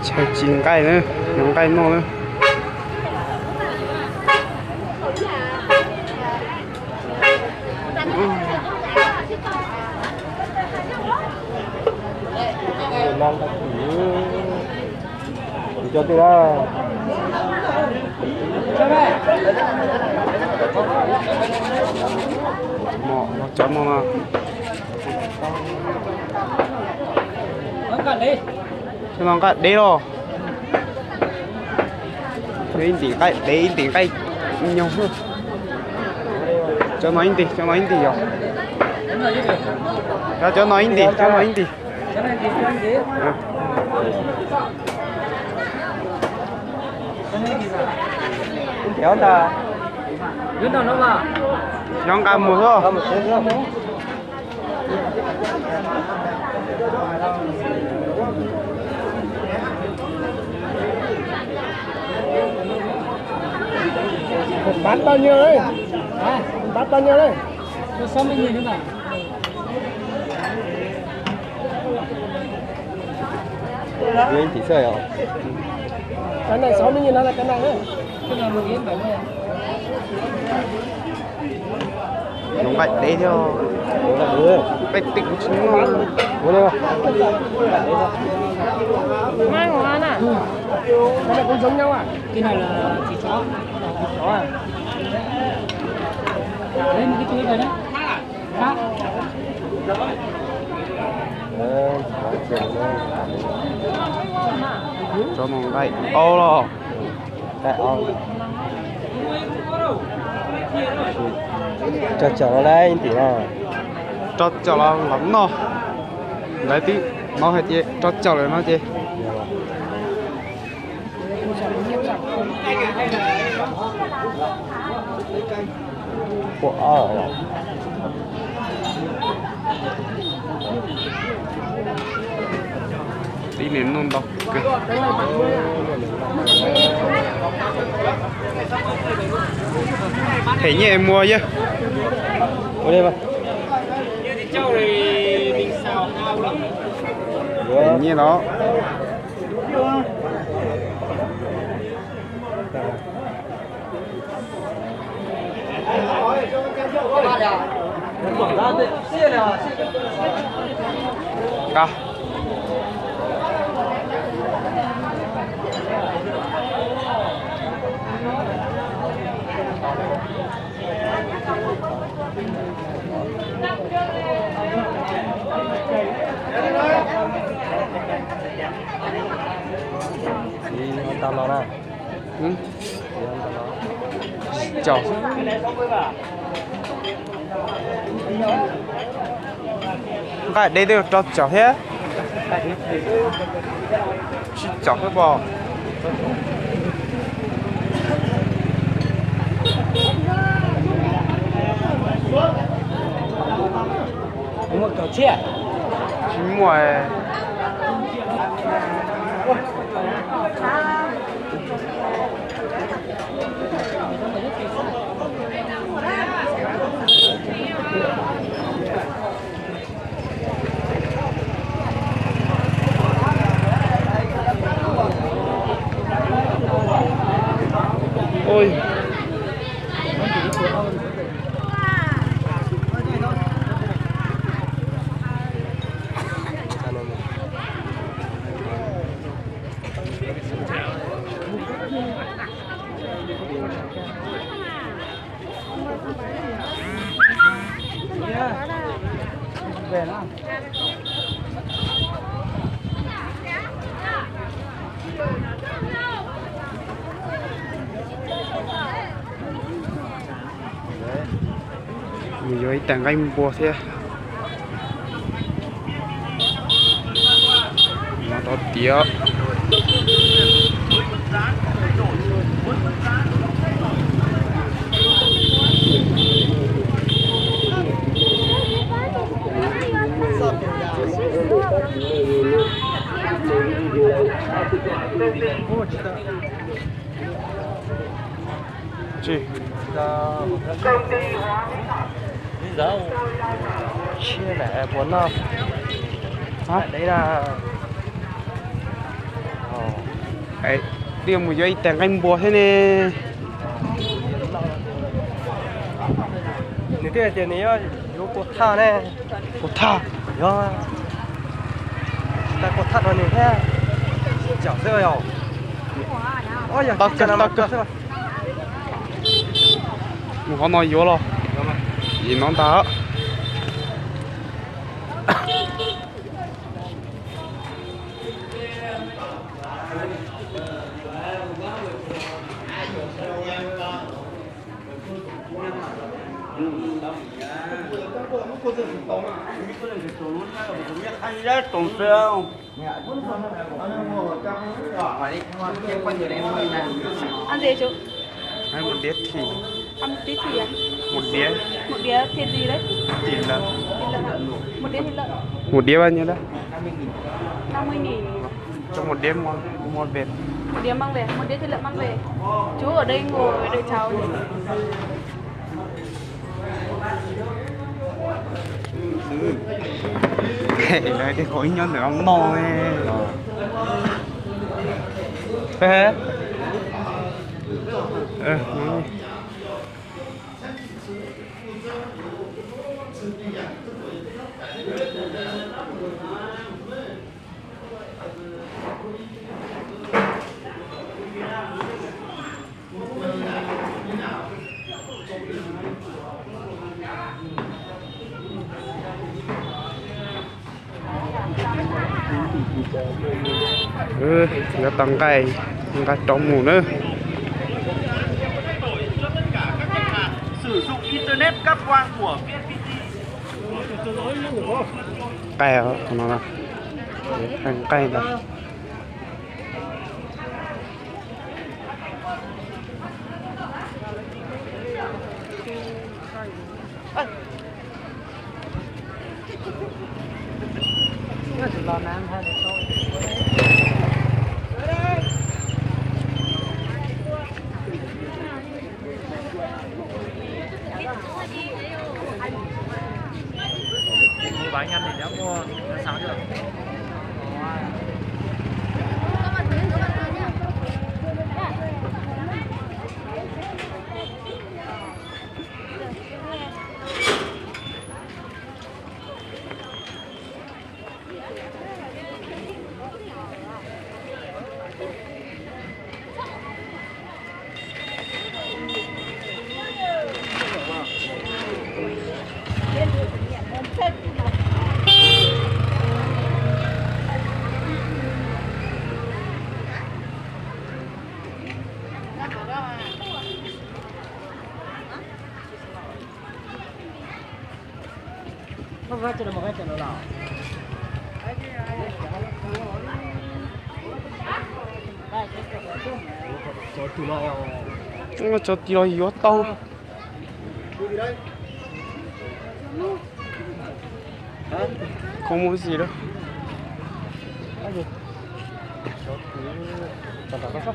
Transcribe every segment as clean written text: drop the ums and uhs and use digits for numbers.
Chạy chín cây nữa, những cây nô nữa. Đang đặt cho tôi ra. Mọ nó chấm mà. Cho nó cái đấy rồi. Đấy in tí cây nhiều hơn. Cho nó in tí rồi. Cho nó in tí. Kéo ta. Yun đâu nó mà. Nhóm cả một thôi. Bán bao nhiêu đấy? Bán bao nhiêu đấy? Nó 60.000 nữa mà. Anh chỉ sợi không? Cái này 60.000 là cái này đấy. Cái này 1.000 70. Giống vậy đấy theo. Bạch tịnh chúng nó. Mua đây không? Ngon ngon à? Cái này cũng giống nhau à? Cái này là thịt chó. Thịt chó à? Đây cái chuối này đấy. Khác. Cho nó gậy ô lo. Gậy ô. Cho nó đây anh tí nào. Cho nó lắm nó. Lấy tí nó hết chị. Cho lại nó chị. Wow. Tí nếm luôn đâu. Thế nhỉ em mua chứ. Mua đây mà. Thịt trâu thì mình xào ngao lắm. Thế nhỉ đó. Cao. Tao nó nè. Ừ. Chào. Cái đây đều cho chào thế. Chào thế bò. Đúng một kiểu chia. Chín mùa. Ôi. Về nó. Mình vô tảng canh bùa thế. Nó to tía. Chị Dâu chia lẻ 4 năm. hả? Đấy là Đấy, tiêm một dây tảng canh bùa thế này. nếu tiền tiền này vô cột tha này Cột tha. do ta cột thắt vào này thế chảo rơi rồi ôi giời Tắc cơ, tắc cơ. cơ Mình có nói vô rồi. Gì nó ta. Ăn gì chú? Hay một đĩa thì Ăn tí thịt à? một đĩa Một đĩa thịt gì đấy? thịt lợn. Thịt lợn hả? Một đĩa thịt lợn. Một đĩa bao nhiêu đó? 50.000. Cho một đĩa mua về. Một đĩa mang về, một đĩa thịt lợn mang về. Chú ở đây ngồi đợi cháu nhỉ? Đây cái khối nhân để ông no nè. Thế. Nói đi. Nó tăng cây trong mù nữa. Sử dụng internet cáp quang của VNPT. Cây hả? Nó là tăng cây đó. lo nám thôi để thôi Mua bánh ăn thì đã mua sáng chưa? không ra cho nó một cái cho nó nào cho tụi nó Cho tí lo yếu to. Không mua gì đâu. cho tụi nó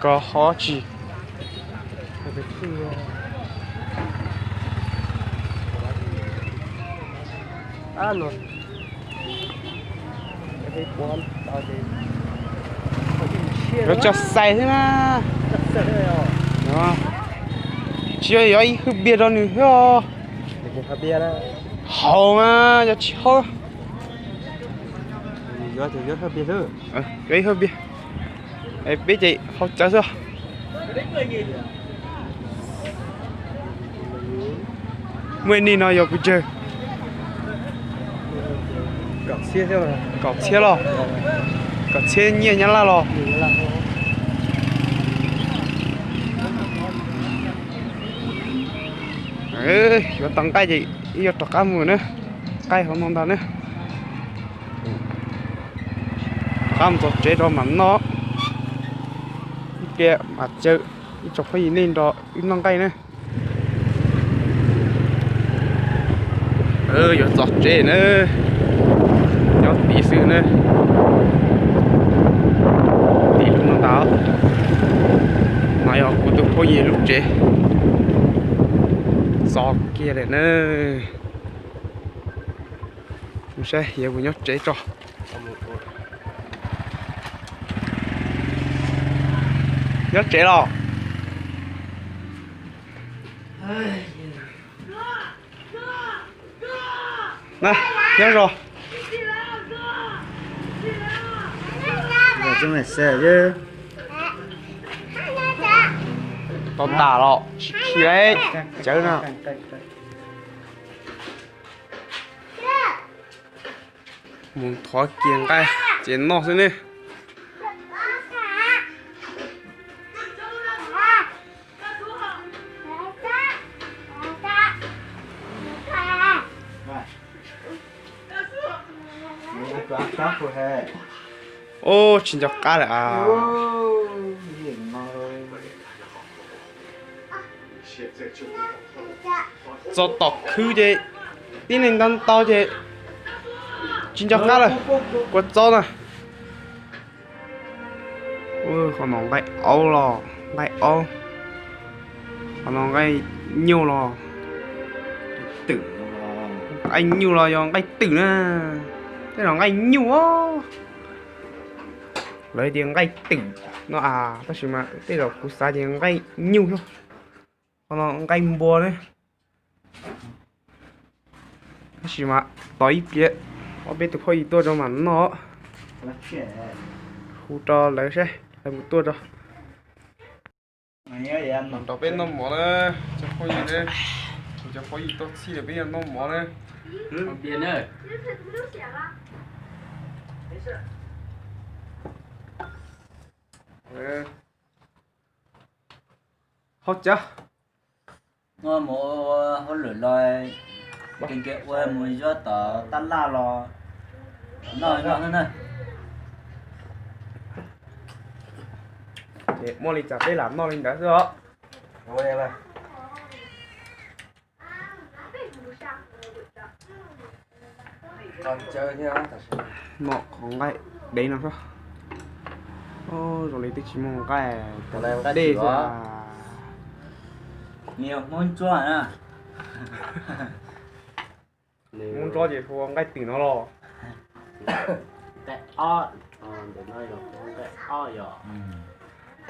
Có khó chỉ. ăn rồi cái quán tao thì nó cho say thế mà rất là rồi đó chưa ấy hơi bia đó nữa mình phải bia đó hầu mà cho chó gió thì gió hơi bia thứ cái hơi bia em biết chị không chờ chưa mới đi nói vô chơi cọt xe theo mà cọp xe lo cọp xe nhẹ nhàng là lo ơi vô tăng cái gì vô tọt cá mùi nữa cái không ngon ta nữa cam tọt chế đó mắm nó kia mà chơi chọc cái gì lên đó ít năng cái nữa vô tọt chế nữa nhót tí xưa nữa tí lúc nó táo mày học của tôi có gì lúc chế giọt kia này nữa không sẽ giờ của nhót chế cho nhót chế rồi này nhót rồi rồi chúng mày xe chứ tôm tả rồi khi đấy chơi nào muốn thoát kiềng cái chiến nó thế này ô 진짜 까래 아 cho tọt khứ chứ tin nên đang to chứ 진짜 까래 quật cho này ôi còn nó cái ấu lò cái ấu còn nó cái nhiều lò tử anh nhiều lò do cái tử nè thế là cái nhiều á lấy tiếng cái tử nó à tất nhiên mà thế là cú sa tiếng cái nhiều thôi còn nó cái bùa đấy tất nhiên mà tối biết ở bên tôi phải tôi cho mà nó khu cho lấy xe làm một tôi cho mày nhớ vậy anh đó bên nó mỏ đấy cho phải gì đấy cho phải gì tôi xí được bên nó mỏ đấy Điền ơi. hot chưa ngồi một hôm lửa lòi kinh nghiệm qua mùi gió tỏ tan la lò nói nữa này để mua lịch chả đây làm nó lên đã chưa ngồi đây này còn chơi theo thật sự nó không cái đấy nào sao ô rồi lấy tích chỉ một cái đây rồi nhiều môn chua nữa muốn cho gì không cái tỉnh nó lo cái o để nói là cái o rồi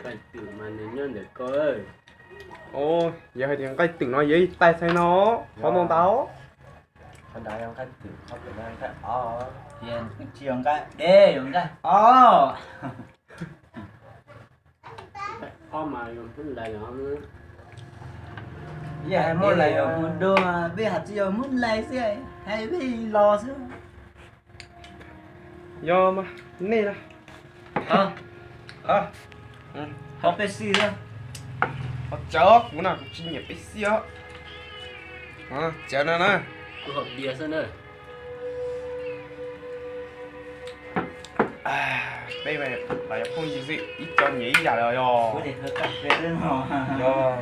cái từ mà nên nhân để coi ơi ô giờ thì cái tỉnh nó giấy tay sai nó có mong táo con đại em khách tử không phải đang khách tiền chiều cái đê dùng cái o cái o mà dùng cái này nó giờ muốn lại muốn đưa bây hạt chiều muốn lại xe hay vì lo chứ do mà này là học cái gì nữa họ chớp muốn nào cũng chỉ nhập cái xí á chở nó nè cứ hộp bia xem ơi đây mày lại không gì ít cho nhỉ giờ rồi có thể hơi cắt về nữa rồi